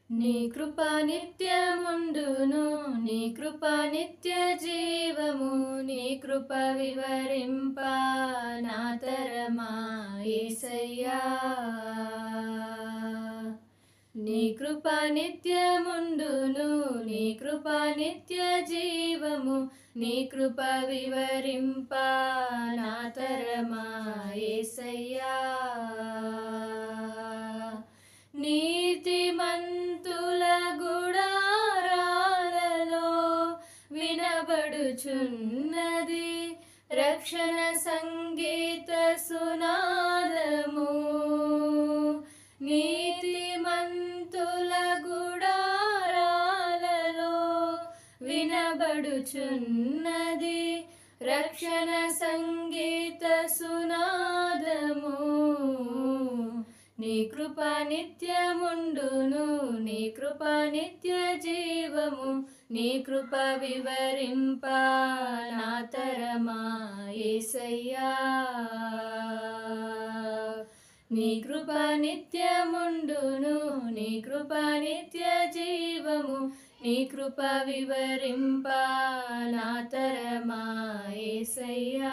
నీ కృప నిత్యముండును, నీ కృప నిత్య జీవము, నీ కృప వివరింప నా తరమా యేసయ్యా. నీ కృప నిత్యముండును, నీ కృప నిత్య జీవము, నీ కృప వివరింప నా తరమా యేసయ్యా. నీతిమంతుల గుడారాలలో వినబడుచున్నది రక్షణ సంగీత సునాదము. నీతిమంతుల గుడారాలలో వినబడుచున్నది రక్షణ సంగీత సునాదము. నీ కృప నిత్యముండును, నీ కృప నిత్య జీవము, నీ కృప వివరింప నా తరమా యేసయ్యా. నీ కృప నిత్యముండును, నీ కృప నిత్య జీవము, నీ కృప వివరింప నా తరమా యేసయ్యా.